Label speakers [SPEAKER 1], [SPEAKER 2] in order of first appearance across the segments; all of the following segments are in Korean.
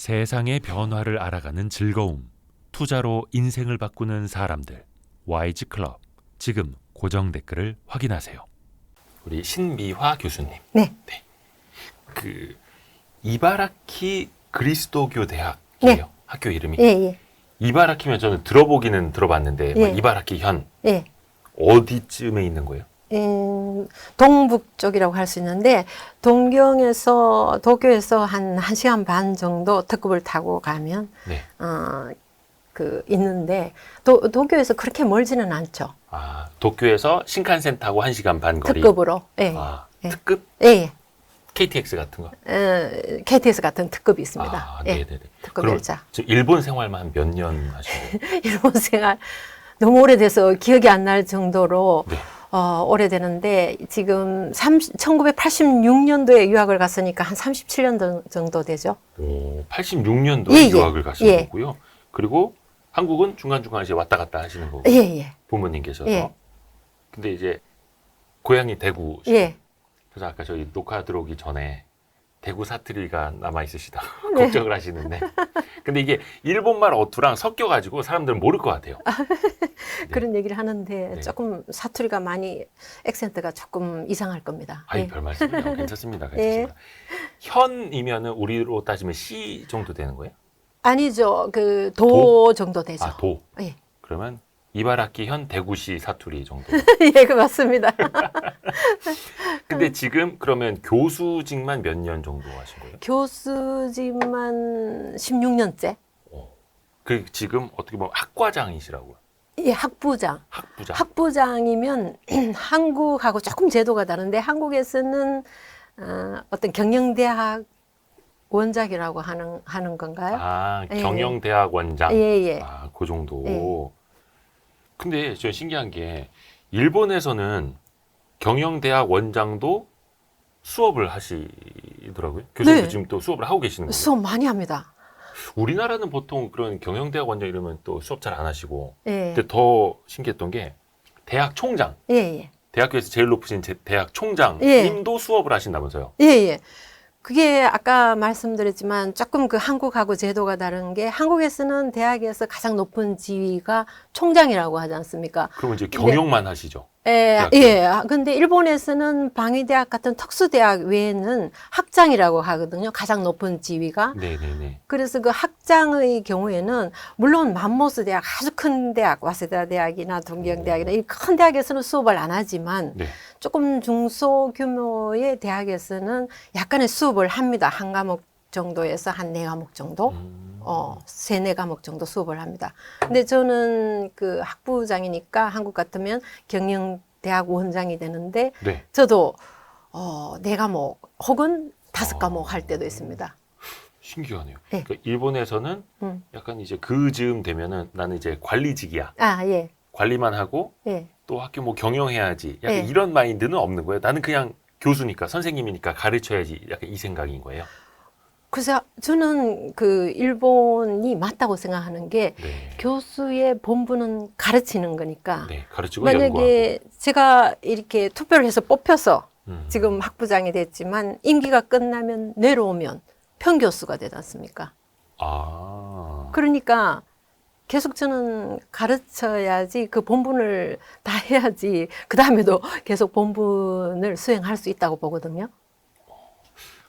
[SPEAKER 1] 세상의 변화를 알아가는 즐거움, 투자로 인생을 바꾸는 사람들, 와이즈 클럽. 지금 고정 댓글을 확인하세요. 우리 신미화 교수님.
[SPEAKER 2] 네.
[SPEAKER 1] 그 이바라키 그리스도교 대학이에요.
[SPEAKER 2] 네.
[SPEAKER 1] 학교 이름이.
[SPEAKER 2] 예.
[SPEAKER 1] 이바라키면 저는 들어보기는 들어봤는데
[SPEAKER 2] 예.
[SPEAKER 1] 이바라키 현
[SPEAKER 2] 예.
[SPEAKER 1] 어디쯤에 있는 거예요?
[SPEAKER 2] 동북 쪽이라고 할 수 있는데 도쿄에서 한 1시간 반 정도 특급을 타고 가면
[SPEAKER 1] 네.
[SPEAKER 2] 있는데 도쿄에서 그렇게 멀지는 않죠.
[SPEAKER 1] 아, 도쿄에서 신칸센 타고 1시간 반 거리.
[SPEAKER 2] 특급으로. 예.
[SPEAKER 1] 아,
[SPEAKER 2] 예.
[SPEAKER 1] 특급?
[SPEAKER 2] 예.
[SPEAKER 1] KTX 같은 거?
[SPEAKER 2] KTX 같은 특급이 있습니다.
[SPEAKER 1] 아,
[SPEAKER 2] 예.
[SPEAKER 1] 네네네.
[SPEAKER 2] 특급
[SPEAKER 1] 그럼
[SPEAKER 2] 열차.
[SPEAKER 1] 지금 일본 생활만 한 몇 년 하신 거예요?
[SPEAKER 2] 일본 생활 너무 오래돼서 기억이 안 날 정도로
[SPEAKER 1] 네.
[SPEAKER 2] 오래되는데 지금 1986년도에 유학을 갔으니까 한 37년 정도 되죠.
[SPEAKER 1] 오, 86년도에
[SPEAKER 2] 예,
[SPEAKER 1] 유학을 가신
[SPEAKER 2] 예.
[SPEAKER 1] 거고요. 그리고 한국은 중간중간 이제 왔다 갔다 하시는 거고.
[SPEAKER 2] 예.
[SPEAKER 1] 부모님께서도.
[SPEAKER 2] 예.
[SPEAKER 1] 근데 이제 고향이 대구.
[SPEAKER 2] 예.
[SPEAKER 1] 그래서 아까 저희 녹화 들어오기 전에 대구 사투리가 남아 있으시다
[SPEAKER 2] 네.
[SPEAKER 1] 걱정을 하시는데. 근데 이게 일본말 어투랑 섞여가지고 사람들은 모를 것 같아요. 네.
[SPEAKER 2] 그런 얘기를 하는데
[SPEAKER 1] 네.
[SPEAKER 2] 조금 사투리가 많이 액센트가 조금 이상할 겁니다.
[SPEAKER 1] 아이,
[SPEAKER 2] 예.
[SPEAKER 1] 별 말씀이요. 괜찮습니다.
[SPEAKER 2] 예.
[SPEAKER 1] 괜찮습니다. 현이면은 우리로 따지면 시 정도 되는 거예요?
[SPEAKER 2] 아니죠. 도 정도 되죠.
[SPEAKER 1] 아, 도.
[SPEAKER 2] 예.
[SPEAKER 1] 그러면 이바라키 현 대구시 사투리 정도.
[SPEAKER 2] 예, 그 맞습니다.
[SPEAKER 1] 근데 지금 그러면 교수직만 몇 년 정도 하신 거예요?
[SPEAKER 2] 교수직만 16년째.
[SPEAKER 1] 그 지금 어떻게 보면 학과장이시라고요?
[SPEAKER 2] 예, 학부장.
[SPEAKER 1] 학부장.
[SPEAKER 2] 학부장이면 한국하고 조금 제도가 다른데 한국에서는 어떤 경영대학 원장이라고 하는 건가요?
[SPEAKER 1] 아,
[SPEAKER 2] 예.
[SPEAKER 1] 경영대학 원장.
[SPEAKER 2] 예.
[SPEAKER 1] 아, 그 정도.
[SPEAKER 2] 예.
[SPEAKER 1] 근데 저 신기한 게 일본에서는 경영대학 원장도 수업을 하시더라고요. 교수님도
[SPEAKER 2] 네.
[SPEAKER 1] 지금 또 수업을 하고 계시는 거예요.
[SPEAKER 2] 수업 많이 합니다.
[SPEAKER 1] 우리나라는 보통 그런 경영대학 원장 이러면 또 수업 잘 안 하시고.
[SPEAKER 2] 예.
[SPEAKER 1] 근데 더 신기했던 게 대학 총장.
[SPEAKER 2] 예.
[SPEAKER 1] 대학교에서 제일 높으신 대학
[SPEAKER 2] 예.
[SPEAKER 1] 총장님도 수업을 하신다면서요?
[SPEAKER 2] 예. 그게 아까 말씀드렸지만 조금 그 한국하고 제도가 다른 게 한국에서는 대학에서 가장 높은 지위가 총장이라고 하지 않습니까?
[SPEAKER 1] 그러면 이제 경영만 하시죠?
[SPEAKER 2] 예.
[SPEAKER 1] 대학교.
[SPEAKER 2] 근데 일본에서는 방위대학 같은 특수대학 외에는 학장이라고 하거든요. 가장 높은 지위가.
[SPEAKER 1] 네네네.
[SPEAKER 2] 그래서 그 학장의 경우에는 물론 맘모스 대학, 아주 큰 대학, 와세다 대학이나 동경대학이나 이 큰 대학에서는 수업을 안 하지만
[SPEAKER 1] 네.
[SPEAKER 2] 조금 중소규모의 대학에서는 약간의 수업을 합니다. 한 과목 정도에서 한 네 과목 정도, 세네 과목 정도 수업을 합니다. 근데 저는 그 학부장이니까 한국 같으면 경영대학 원장이 되는데
[SPEAKER 1] 네.
[SPEAKER 2] 저도 네 과목 혹은 다섯 과목 할 때도 있습니다.
[SPEAKER 1] 신기하네요.
[SPEAKER 2] 네.
[SPEAKER 1] 그러니까 일본에서는 약간 이제 그 즈음 되면은 나는 이제 관리직이야.
[SPEAKER 2] 예.
[SPEAKER 1] 관리만 하고
[SPEAKER 2] 예.
[SPEAKER 1] 또 학교 뭐 경영해야지. 약간
[SPEAKER 2] 네.
[SPEAKER 1] 이런 마인드는 없는 거예요. 나는 그냥 교수니까 선생님이니까 가르쳐야지. 약간 이 생각인 거예요.
[SPEAKER 2] 그래서 저는 그 일본이 맞다고 생각하는 게
[SPEAKER 1] 네.
[SPEAKER 2] 교수의 본분은 가르치는 거니까
[SPEAKER 1] 네. 가르치고 연구하고.
[SPEAKER 2] 만약에 제가 이렇게 투표를 해서 뽑혀서
[SPEAKER 1] 음.
[SPEAKER 2] 지금 학부장이 됐지만 임기가 끝나면 내려오면 평교수가 되지 않습니까?
[SPEAKER 1] 아.
[SPEAKER 2] 그러니까 계속 저는 가르쳐야지 그 본분을 다 해야지 그 다음에도 계속 본분을 수행할 수 있다고 보거든요.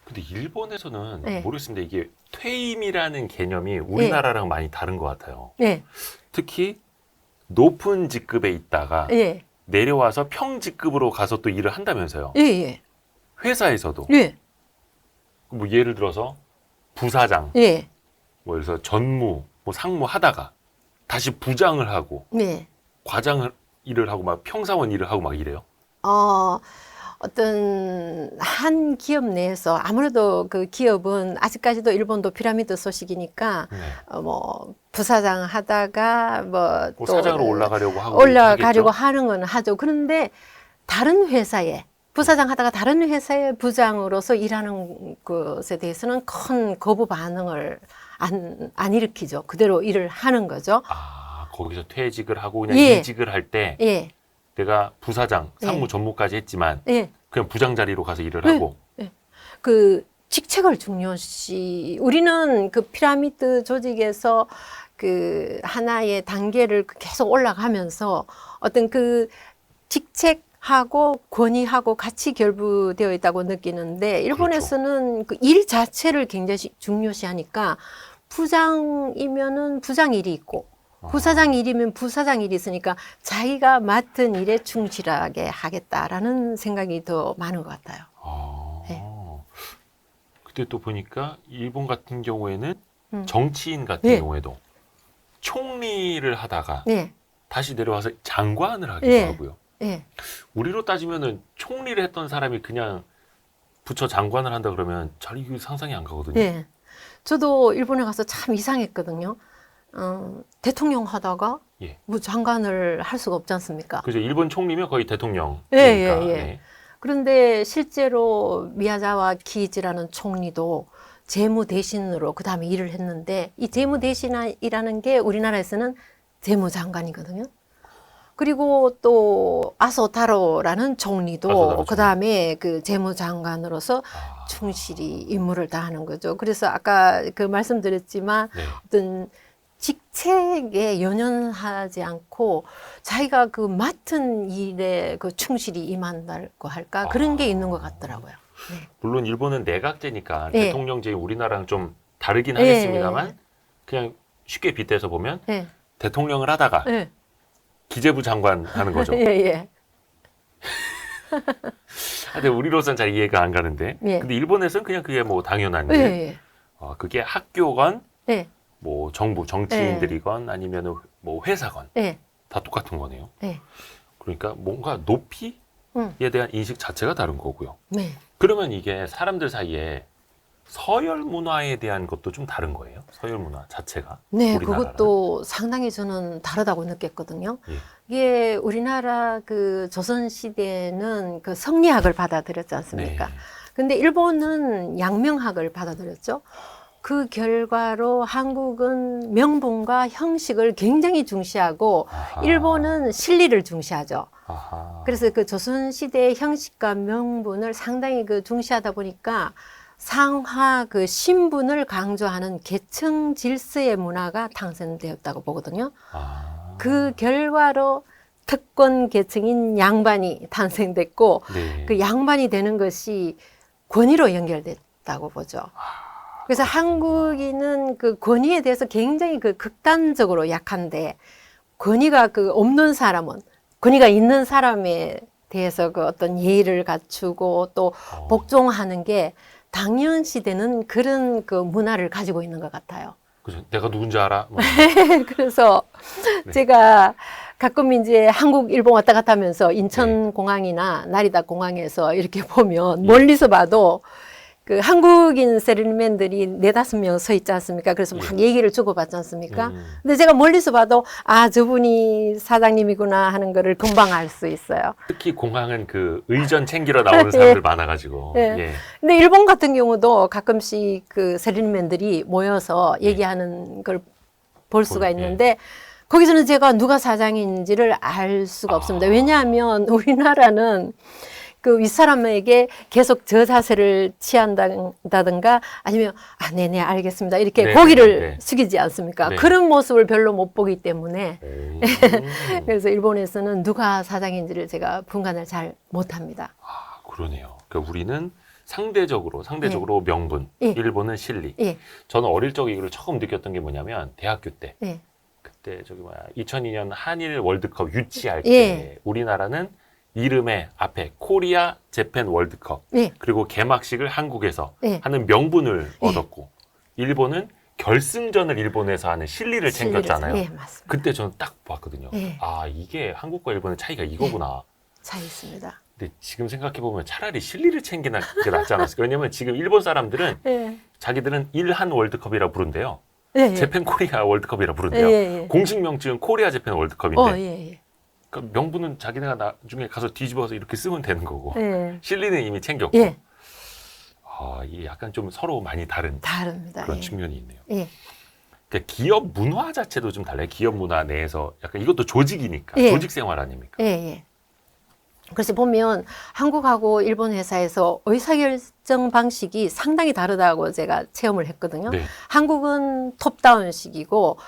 [SPEAKER 1] 근데 일본에서는
[SPEAKER 2] 네.
[SPEAKER 1] 모르겠습니다. 이게 퇴임이라는 개념이 우리나라랑 많이 다른 것 같아요.
[SPEAKER 2] 예,
[SPEAKER 1] 특히 높은 직급에 있다가
[SPEAKER 2] 예,
[SPEAKER 1] 내려와서 평직급으로 가서 또 일을 한다면서요.
[SPEAKER 2] 예,
[SPEAKER 1] 회사에서도.
[SPEAKER 2] 예,
[SPEAKER 1] 뭐 예를 들어서 부사장,
[SPEAKER 2] 예,
[SPEAKER 1] 뭐 예를 들어서 전무, 뭐 상무 하다가 다시 부장을 하고
[SPEAKER 2] 예.
[SPEAKER 1] 과장을 일을 하고 막 평사원 일을 하고 막 이래요.
[SPEAKER 2] 어떤 한 기업 내에서 아무래도 그 기업은 아직까지도 일본도 피라미드 소식이니까
[SPEAKER 1] 네.
[SPEAKER 2] 뭐 부사장 하다가
[SPEAKER 1] 뭐
[SPEAKER 2] 또
[SPEAKER 1] 사장으로 올라가려고 하고
[SPEAKER 2] 올라가려고
[SPEAKER 1] 하겠죠?
[SPEAKER 2] 하는 건 하죠. 그런데 다른 회사에 부사장 하다가 다른 회사의 부장으로서 일하는 것에 대해서는 큰 거부 반응을 안 일으키죠. 그대로 일을 하는 거죠.
[SPEAKER 1] 아, 거기서 퇴직을 하고 그냥
[SPEAKER 2] 예.
[SPEAKER 1] 이직을 할 때
[SPEAKER 2] 예,
[SPEAKER 1] 내가 부사장, 상무
[SPEAKER 2] 예.
[SPEAKER 1] 전무까지 했지만
[SPEAKER 2] 예.
[SPEAKER 1] 그냥 부장 자리로 가서 일을
[SPEAKER 2] 네.
[SPEAKER 1] 하고
[SPEAKER 2] 그 직책을 중요시 우리는 그 피라미드 조직에서 그 하나의 단계를 계속 올라가면서 어떤 그 직책하고 권위하고 같이 결부되어 있다고 느끼는데 일본에서는 그 일 자체를 굉장히 중요시하니까 부장이면은 부장 일이 있고 부사장 일이면 부사장 일이 있으니까 자기가 맡은 일에 충실하게 하겠다라는 생각이 더 많은 것 같아요. 네.
[SPEAKER 1] 그때 또 보니까 일본 같은 경우에는
[SPEAKER 2] 음.
[SPEAKER 1] 정치인 같은
[SPEAKER 2] 네.
[SPEAKER 1] 경우에도 총리를 하다가
[SPEAKER 2] 네,
[SPEAKER 1] 다시 내려와서 장관을 하기도
[SPEAKER 2] 네.
[SPEAKER 1] 하고요.
[SPEAKER 2] 네.
[SPEAKER 1] 우리로 따지면은 총리를 했던 사람이 그냥 부처 장관을 한다 그러면 잘 이게 상상이 안 가거든요.
[SPEAKER 2] 네. 저도 일본에 가서 참 이상했거든요. 대통령 하다가
[SPEAKER 1] 예.
[SPEAKER 2] 뭐 장관을 할 수가 없지 않습니까?
[SPEAKER 1] 그죠. 일본 총리면 거의 대통령이니까.
[SPEAKER 2] 예, 예, 예.
[SPEAKER 1] 네.
[SPEAKER 2] 그런데 실제로 미야자와 기이지라는 총리도 재무 대신으로 그 다음에 일을 했는데 이 재무 대신이라는 게 우리나라에서는 재무장관이거든요. 그리고 또 아소타로라는 총리도
[SPEAKER 1] 아소타로
[SPEAKER 2] 그 다음에 그 재무장관으로서 충실히 임무를 다하는 거죠. 그래서 아까 그 말씀드렸지만
[SPEAKER 1] 네.
[SPEAKER 2] 어떤 직책에 연연하지 않고 자기가 그 맡은 일에 그 충실히 임한다고 할까 그런 게 있는 것 같더라고요. 네.
[SPEAKER 1] 물론 일본은 내각제니까
[SPEAKER 2] 네.
[SPEAKER 1] 대통령제이 우리나라랑 좀 다르긴
[SPEAKER 2] 네.
[SPEAKER 1] 하겠습니다만 그냥 쉽게 빗대서 보면
[SPEAKER 2] 네.
[SPEAKER 1] 대통령을 하다가
[SPEAKER 2] 네.
[SPEAKER 1] 기재부 장관 하는 거죠.
[SPEAKER 2] 예, 예.
[SPEAKER 1] 근데 우리로서는 잘 이해가 안 가는데
[SPEAKER 2] 예.
[SPEAKER 1] 근데 일본에서는 그냥 그게 뭐 당연한
[SPEAKER 2] 예,
[SPEAKER 1] 일.
[SPEAKER 2] 예.
[SPEAKER 1] 그게 학교건
[SPEAKER 2] 예.
[SPEAKER 1] 뭐 정부 정치인들이건 아니면 뭐 회사건
[SPEAKER 2] 예.
[SPEAKER 1] 다 똑같은 거네요.
[SPEAKER 2] 예.
[SPEAKER 1] 그러니까 뭔가 높이에 대한 인식 자체가 다른 거고요.
[SPEAKER 2] 네.
[SPEAKER 1] 그러면 이게 사람들 사이에 서열 문화에 대한 것도 좀 다른 거예요? 서열 문화 자체가?
[SPEAKER 2] 네,
[SPEAKER 1] 우리나라랑?
[SPEAKER 2] 그것도 상당히 저는 다르다고 느꼈거든요.
[SPEAKER 1] 예.
[SPEAKER 2] 이게 우리나라 그 조선시대는 그 성리학을 받아들였지 않습니까?
[SPEAKER 1] 네.
[SPEAKER 2] 근데 일본은 양명학을 받아들였죠. 그 결과로 한국은 명분과 형식을 굉장히 중시하고
[SPEAKER 1] 아하.
[SPEAKER 2] 일본은 실리를 중시하죠.
[SPEAKER 1] 아하.
[SPEAKER 2] 그래서 그 조선시대의 형식과 명분을 상당히 그 중시하다 보니까 상하 그 신분을 강조하는 계층 질서의 문화가 탄생되었다고 보거든요. 그 결과로 특권 계층인 양반이 탄생됐고
[SPEAKER 1] 네.
[SPEAKER 2] 그 양반이 되는 것이 권위로 연결됐다고 보죠. 그래서 한국인은 그 권위에 대해서 굉장히 그 극단적으로 약한데 권위가 그 없는 사람은 권위가 있는 사람에 대해서 그 어떤 예의를 갖추고 또 복종하는 게 당연시되는 그런 그 문화를 가지고 있는 것 같아요.
[SPEAKER 1] 그죠. 내가 누군지 알아? 뭐.
[SPEAKER 2] 그래서
[SPEAKER 1] 네.
[SPEAKER 2] 제가 가끔 이제 한국, 일본 왔다 갔다 하면서 인천공항이나 나리다 공항에서 이렇게 보면 멀리서 봐도 그 한국인 세리맨들이 4-5명 서 있지 않습니까? 그래서 막 얘기를 주고받지 않습니까? 근데 제가 멀리서 봐도 아, 저분이 사장님이구나 하는 거를 금방 알 수 있어요.
[SPEAKER 1] 특히 공항은 그 의전 챙기러 나오는 사람들 많아가지고.
[SPEAKER 2] 예.
[SPEAKER 1] 예.
[SPEAKER 2] 근데 일본 같은 경우도 가끔씩 그 세리맨들이 모여서 얘기하는 걸 볼 수가 있는데 거기서는 제가 누가 사장인지를 알 수가 없습니다. 왜냐하면 우리나라는 그 윗사람에게 계속 저 자세를 취한다든가 아니면 아, 네네 알겠습니다 이렇게
[SPEAKER 1] 네,
[SPEAKER 2] 고개를
[SPEAKER 1] 네.
[SPEAKER 2] 숙이지 않습니까?
[SPEAKER 1] 네.
[SPEAKER 2] 그런 모습을 별로 못 보기 때문에
[SPEAKER 1] 오.
[SPEAKER 2] 그래서 일본에서는 누가 사장인지를 제가 분간을 잘 못합니다.
[SPEAKER 1] 그러네요. 그러니까 우리는 상대적으로 명분,
[SPEAKER 2] 예.
[SPEAKER 1] 일본은 실리.
[SPEAKER 2] 예,
[SPEAKER 1] 저는 어릴 적에 이걸 처음 느꼈던 게 뭐냐면 대학교 때.
[SPEAKER 2] 예,
[SPEAKER 1] 그때 2002년 한일 월드컵 유치할 때
[SPEAKER 2] 예.
[SPEAKER 1] 우리나라는 이름에 앞에 코리아 재팬 월드컵
[SPEAKER 2] 예,
[SPEAKER 1] 그리고 개막식을 한국에서
[SPEAKER 2] 예.
[SPEAKER 1] 하는 명분을 얻었고 일본은 결승전을 일본에서 하는 실리를 챙겼잖아요.
[SPEAKER 2] 예, 맞습니다.
[SPEAKER 1] 그때 저는 딱 봤거든요.
[SPEAKER 2] 예.
[SPEAKER 1] 아, 이게 한국과 일본의 차이가 이거구나.
[SPEAKER 2] 차이 있습니다.
[SPEAKER 1] 근데 지금 생각해보면 차라리 실리를 챙기는 게 낫지 않았을까? 왜냐면 지금 일본 사람들은
[SPEAKER 2] 예,
[SPEAKER 1] 자기들은 일한 월드컵이라 부른대요.
[SPEAKER 2] 예, 예.
[SPEAKER 1] 재팬 코리아 월드컵이라 부른대요.
[SPEAKER 2] 예, 예.
[SPEAKER 1] 공식 명칭은 코리아 재팬 월드컵인데
[SPEAKER 2] 예, 예.
[SPEAKER 1] 그러니까 명분은 자기네가 나중에 가서 뒤집어서 이렇게 쓰면 되는 거고
[SPEAKER 2] 예.
[SPEAKER 1] 실리는 이미 챙겼고
[SPEAKER 2] 예.
[SPEAKER 1] 이게 약간 좀 서로 많이 다른
[SPEAKER 2] 다릅니다.
[SPEAKER 1] 그런
[SPEAKER 2] 예.
[SPEAKER 1] 측면이 있네요.
[SPEAKER 2] 예.
[SPEAKER 1] 그러니까 기업 문화 자체도 좀 달라요. 기업 문화 내에서 약간 이것도 조직이니까
[SPEAKER 2] 예.
[SPEAKER 1] 조직 생활 아닙니까?
[SPEAKER 2] 예, 예. 그래서 보면 한국하고 일본 회사에서 의사결정 방식이 상당히 다르다고 제가 체험을 했거든요.
[SPEAKER 1] 네.
[SPEAKER 2] 한국은 톱다운식이고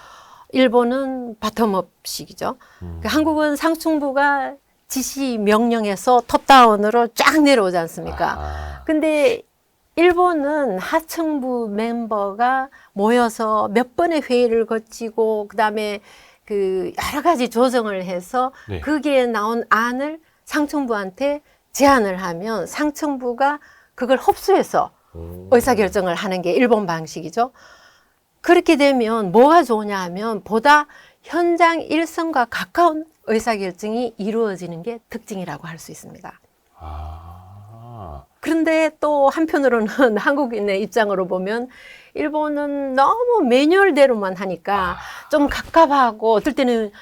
[SPEAKER 2] 일본은 바텀업식이죠. 그러니까 한국은 상층부가 지시 명령에서 톱다운으로 쫙 내려오지 않습니까?
[SPEAKER 1] 아,
[SPEAKER 2] 근데 일본은 하층부 멤버가 모여서 몇 번의 회의를 거치고 그다음에 그 여러 가지 조정을 해서
[SPEAKER 1] 네.
[SPEAKER 2] 거기에 나온 안을 상층부한테 제안을 하면 상층부가 그걸 흡수해서
[SPEAKER 1] 오.
[SPEAKER 2] 의사결정을 하는 게 일본 방식이죠. 그렇게 되면 뭐가 좋으냐 하면 보다 현장 일선과 가까운 의사결정이 이루어지는 게 특징이라고 할 수 있습니다.
[SPEAKER 1] 아,
[SPEAKER 2] 그런데 또 한편으로는 한국인의 입장으로 보면 일본은 너무 매뉴얼대로만 하니까 좀 갑갑하고 어떨 때는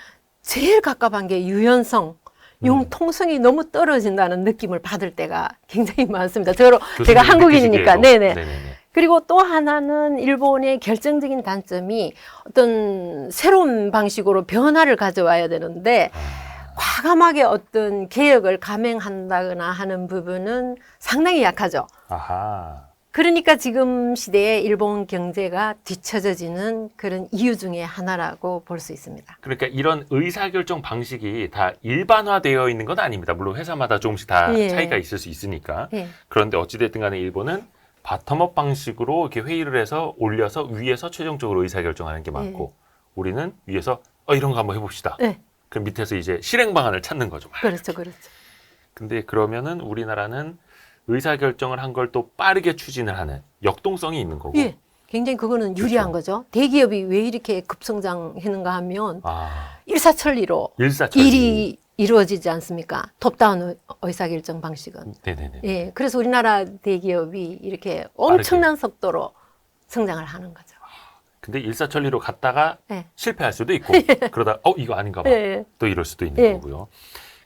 [SPEAKER 2] 제일 갑갑한 게 유연성, 융통성이 너무 떨어진다는 느낌을 받을 때가 굉장히 많습니다. 제가
[SPEAKER 1] 교수님
[SPEAKER 2] 한국인이니까.
[SPEAKER 1] 느끼시기에도.
[SPEAKER 2] 네네.
[SPEAKER 1] 네네네.
[SPEAKER 2] 그리고 또 하나는 일본의 결정적인 단점이 어떤 새로운 방식으로 변화를 가져와야 되는데 과감하게 어떤 개혁을 감행한다거나 하는 부분은 상당히 약하죠.
[SPEAKER 1] 아하.
[SPEAKER 2] 그러니까 지금 시대에 일본 경제가 뒤처져지는 그런 이유 중에 하나라고 볼 수 있습니다.
[SPEAKER 1] 그러니까 이런 의사결정 방식이 다 일반화되어 있는 건 아닙니다. 물론 회사마다 조금씩 다
[SPEAKER 2] 예.
[SPEAKER 1] 차이가 있을 수 있으니까.
[SPEAKER 2] 예.
[SPEAKER 1] 그런데 어찌됐든 간에 일본은 바텀업 방식으로 이렇게 회의를 해서 올려서 위에서 최종적으로 의사결정하는 게 많고 우리는 위에서 이런 거 한번 해봅시다.
[SPEAKER 2] 네.
[SPEAKER 1] 그럼 밑에서 이제 실행 방안을 찾는 거죠.
[SPEAKER 2] 그렇죠, 그렇죠.
[SPEAKER 1] 근데 그러면은 우리나라는 의사결정을 한 걸 또 빠르게 추진을 하는 역동성이 있는 거고.
[SPEAKER 2] 예, 굉장히 그거는 유리한
[SPEAKER 1] 그렇죠.
[SPEAKER 2] 거죠. 대기업이 왜 이렇게 급성장했는가 하면
[SPEAKER 1] 아,
[SPEAKER 2] 일사천리로
[SPEAKER 1] 일사천리.
[SPEAKER 2] 일이 이루어지지 않습니까? 톱다운 의사결정 방식은.
[SPEAKER 1] 네네네.
[SPEAKER 2] 예, 그래서 우리나라 대기업이 이렇게 엄청난 속도로 성장을 하는 거죠.
[SPEAKER 1] 근데 일사천리로 갔다가
[SPEAKER 2] 예.
[SPEAKER 1] 실패할 수도 있고 그러다 이거 아닌가 봐.
[SPEAKER 2] 예.
[SPEAKER 1] 또 이럴 수도 있는
[SPEAKER 2] 예.
[SPEAKER 1] 거고요.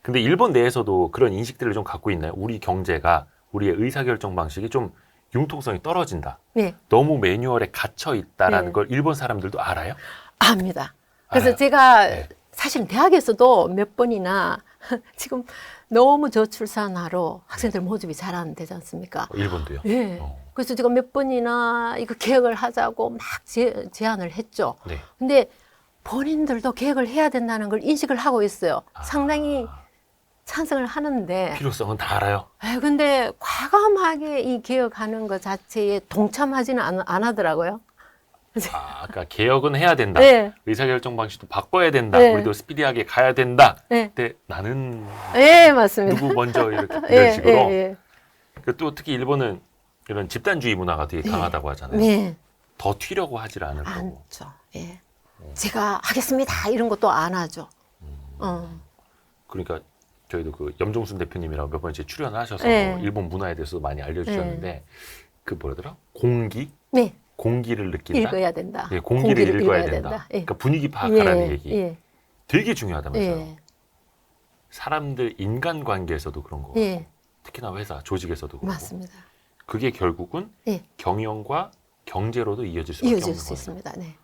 [SPEAKER 1] 근데 일본 내에서도 그런 인식들을 좀 갖고 있나요? 우리 경제가 우리의 의사결정 방식이 좀 융통성이 떨어진다.
[SPEAKER 2] 예,
[SPEAKER 1] 너무 매뉴얼에 갇혀 있다라는
[SPEAKER 2] 예.
[SPEAKER 1] 걸 일본 사람들도 알아요?
[SPEAKER 2] 압니다. 그래서
[SPEAKER 1] 알아요.
[SPEAKER 2] 제가
[SPEAKER 1] 네.
[SPEAKER 2] 사실 대학에서도 몇 번이나 지금 너무 저출산화로 학생들 모집이 잘 안 되지 않습니까?
[SPEAKER 1] 일본도요?
[SPEAKER 2] 예.
[SPEAKER 1] 어.
[SPEAKER 2] 그래서 제가 몇 번이나 이거 개혁을 하자고 막 제안을 했죠.
[SPEAKER 1] 네.
[SPEAKER 2] 근데 본인들도 개혁을 해야 된다는 걸 인식을 하고 있어요.
[SPEAKER 1] 아.
[SPEAKER 2] 상당히 찬성을 하는데,
[SPEAKER 1] 필요성은 다 알아요.
[SPEAKER 2] 근데 과감하게 이 개혁하는 것 자체에 동참하지는 안 하더라고요.
[SPEAKER 1] 그러니까 개혁은 해야 된다.
[SPEAKER 2] 네.
[SPEAKER 1] 의사결정 방식도 바꿔야 된다.
[SPEAKER 2] 네.
[SPEAKER 1] 우리도 스피디하게 가야 된다.
[SPEAKER 2] 네.
[SPEAKER 1] 근데 나는
[SPEAKER 2] 예, 맞습니다.
[SPEAKER 1] 누구 먼저 이렇게 이런
[SPEAKER 2] 예,
[SPEAKER 1] 식으로.
[SPEAKER 2] 예,
[SPEAKER 1] 그또 특히 일본은 이런 집단주의 문화가 되게 강하다고 하잖아요.
[SPEAKER 2] 네.
[SPEAKER 1] 더 튀려고 하질 않을 거고.
[SPEAKER 2] 않죠. 예. 제가 하겠습니다. 이런 것도 안 하죠.
[SPEAKER 1] 그러니까 저희도 그 염종순 대표님이랑 몇 번 이제 출연하셔서
[SPEAKER 2] 네.
[SPEAKER 1] 일본 문화에 대해서 많이 알려주셨는데 그 뭐라더라? 공기?
[SPEAKER 2] 네.
[SPEAKER 1] 공기를 느낀다.
[SPEAKER 2] 읽어야 된다.
[SPEAKER 1] 예, 공기를 읽어야 된다.
[SPEAKER 2] 예.
[SPEAKER 1] 그러니까 분위기 파악하라는
[SPEAKER 2] 예,
[SPEAKER 1] 얘기.
[SPEAKER 2] 예,
[SPEAKER 1] 되게 중요하다면서요.
[SPEAKER 2] 예,
[SPEAKER 1] 사람들 인간관계에서도 그런 거.
[SPEAKER 2] 예,
[SPEAKER 1] 특히나 회사, 조직에서도 그렇고.
[SPEAKER 2] 맞습니다.
[SPEAKER 1] 그게 결국은
[SPEAKER 2] 예.
[SPEAKER 1] 경영과 경제로도 이어질 수밖에
[SPEAKER 2] 이어질
[SPEAKER 1] 없는
[SPEAKER 2] 수
[SPEAKER 1] 거예요.
[SPEAKER 2] 있습니다. 네.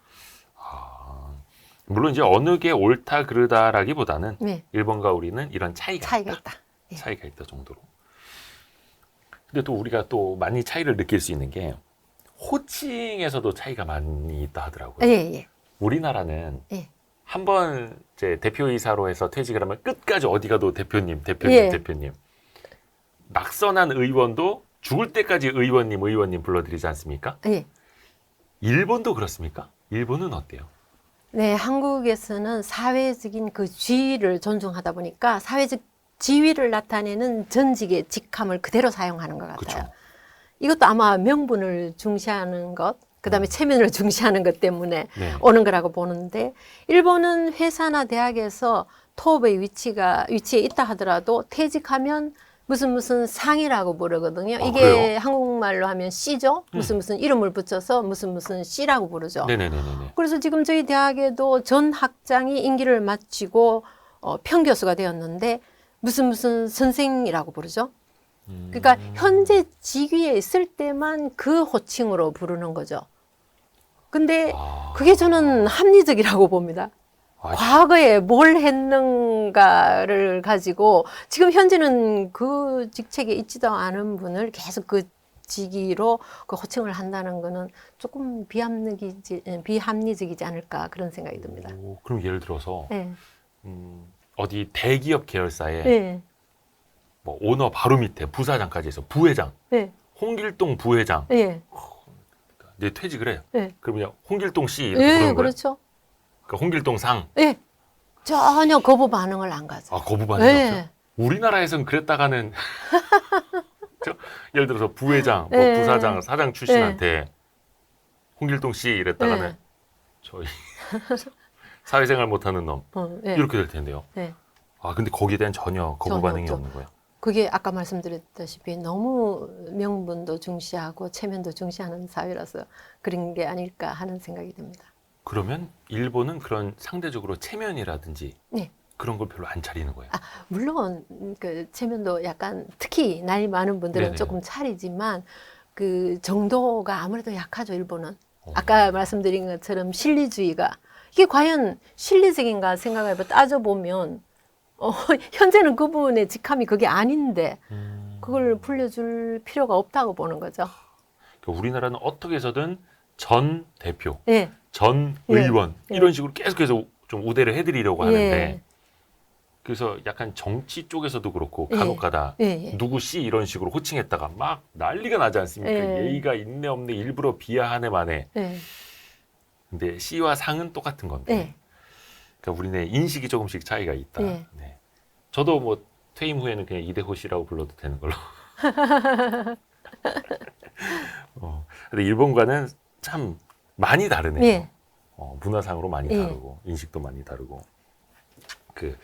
[SPEAKER 1] 물론 이제 어느 게 옳다 그르다라기보다는
[SPEAKER 2] 네.
[SPEAKER 1] 일본과 우리는 이런 차이가
[SPEAKER 2] 차이가
[SPEAKER 1] 있다.
[SPEAKER 2] 있다. 예.
[SPEAKER 1] 차이가 있다 정도로. 근데 또 우리가 또 많이 차이를 느낄 수 있는 게 호칭에서도 차이가 많이 있다 하더라고요.
[SPEAKER 2] 예, 예.
[SPEAKER 1] 우리나라는
[SPEAKER 2] 예.
[SPEAKER 1] 한번 이제 대표이사로 해서 퇴직을 하면 끝까지 어디 가도 대표님, 대표님,
[SPEAKER 2] 예.
[SPEAKER 1] 대표님. 낙선한 의원도 죽을 때까지 의원님 불러드리지 않습니까?
[SPEAKER 2] 예.
[SPEAKER 1] 일본도 그렇습니까? 일본은 어때요?
[SPEAKER 2] 네, 한국에서는 사회적인 그 지위를 존중하다 보니까 사회적 지위를 나타내는 전직의 직함을 그대로 사용하는 것 같아요.
[SPEAKER 1] 그쵸.
[SPEAKER 2] 이것도 아마 명분을 중시하는 것, 그다음에 체면을 중시하는 것 때문에
[SPEAKER 1] 네.
[SPEAKER 2] 오는 거라고 보는데, 일본은 회사나 대학에서 토업의 위치에 있다 하더라도 퇴직하면 무슨 상이라고 부르거든요. 이게
[SPEAKER 1] 그래요?
[SPEAKER 2] 한국말로 하면 씨죠. 무슨 이름을 붙여서 무슨 씨라고 부르죠.
[SPEAKER 1] 네네네네.
[SPEAKER 2] 그래서 지금 저희 대학에도 전 학장이 임기를 마치고 평교수가 되었는데 무슨 선생이라고 부르죠. 그러니까 현재 직위에 있을 때만 그 호칭으로 부르는 거죠. 근데 그게 저는 합리적이라고 봅니다.
[SPEAKER 1] 아,
[SPEAKER 2] 과거에 뭘 했는가를 가지고 지금 현재는 그 직책에 있지도 않은 분을 계속 그 직위로 그 호칭을 한다는 거는 조금 비합리적이지 않을까 그런 생각이 듭니다.
[SPEAKER 1] 오, 그럼 예를 들어서
[SPEAKER 2] 네.
[SPEAKER 1] 어디 대기업 계열사에
[SPEAKER 2] 네.
[SPEAKER 1] 뭐 오너 바로 밑에 부사장까지 해서 부회장,
[SPEAKER 2] 네.
[SPEAKER 1] 홍길동 부회장
[SPEAKER 2] 네.
[SPEAKER 1] 이제 퇴직을 해요.
[SPEAKER 2] 네.
[SPEAKER 1] 그러면 홍길동 씨 이렇게
[SPEAKER 2] 네.
[SPEAKER 1] 부르는 거예요?
[SPEAKER 2] 그렇죠.
[SPEAKER 1] 그러니까 홍길동 상.
[SPEAKER 2] 네. 전혀 거부 반응을 안 가져.
[SPEAKER 1] 아, 거부 반응이
[SPEAKER 2] 네.
[SPEAKER 1] 없어요? 우리나라에서는 그랬다가는 예를 들어서 부회장, 뭐
[SPEAKER 2] 네.
[SPEAKER 1] 부사장, 사장 출신한테 홍길동 씨 이랬다가는
[SPEAKER 2] 네.
[SPEAKER 1] 저희 사회생활 못하는 놈
[SPEAKER 2] 네.
[SPEAKER 1] 이렇게 될 텐데요.
[SPEAKER 2] 네.
[SPEAKER 1] 아, 근데 거기에 대한 전혀 거부
[SPEAKER 2] 전혀
[SPEAKER 1] 반응이
[SPEAKER 2] 없죠.
[SPEAKER 1] 없는 거예요.
[SPEAKER 2] 그게 아까 말씀드렸다시피 너무 명분도 중시하고 체면도 중시하는 사회라서 그런 게 아닐까 하는 생각이 듭니다.
[SPEAKER 1] 그러면 일본은 그런 상대적으로 체면이라든지
[SPEAKER 2] 네.
[SPEAKER 1] 그런 걸 별로 안 차리는 거예요.
[SPEAKER 2] 아, 물론 그 체면도 약간 특히 나이 많은 분들은
[SPEAKER 1] 네네.
[SPEAKER 2] 조금 차리지만 그 정도가 아무래도 약하죠, 일본은.
[SPEAKER 1] 어.
[SPEAKER 2] 아까 말씀드린 것처럼 실리주의가 이게 과연 실리적인가 생각해봐 따져보면 현재는 그분의 직함이 그게 아닌데 그걸 불려줄 필요가 없다고 보는 거죠.
[SPEAKER 1] 그러니까 우리나라는 어떻게 해서든 전 대표,
[SPEAKER 2] 예.
[SPEAKER 1] 전
[SPEAKER 2] 예.
[SPEAKER 1] 의원
[SPEAKER 2] 예.
[SPEAKER 1] 이런 식으로 계속해서 좀 우대를 해드리려고 하는데
[SPEAKER 2] 예.
[SPEAKER 1] 그래서 약간 정치 쪽에서도 그렇고
[SPEAKER 2] 예.
[SPEAKER 1] 간혹가다
[SPEAKER 2] 예.
[SPEAKER 1] 누구 씨 이런 식으로 호칭했다가 막 난리가 나지 않습니까?
[SPEAKER 2] 예.
[SPEAKER 1] 예의가 있네 없네 일부러 비하하네 마네.
[SPEAKER 2] 예.
[SPEAKER 1] 근데 씨와 상은 똑같은 건데
[SPEAKER 2] 예.
[SPEAKER 1] 그러니까 우리네 인식이 조금씩 차이가 있다.
[SPEAKER 2] 예.
[SPEAKER 1] 네. 저도 뭐 퇴임 후에는 그냥 이대호 씨라고 불러도 되는 걸로. 근데 일본과는 참 많이 다르네요.
[SPEAKER 2] 예.
[SPEAKER 1] 문화상으로 많이
[SPEAKER 2] 예.
[SPEAKER 1] 다르고 인식도 많이 다르고 그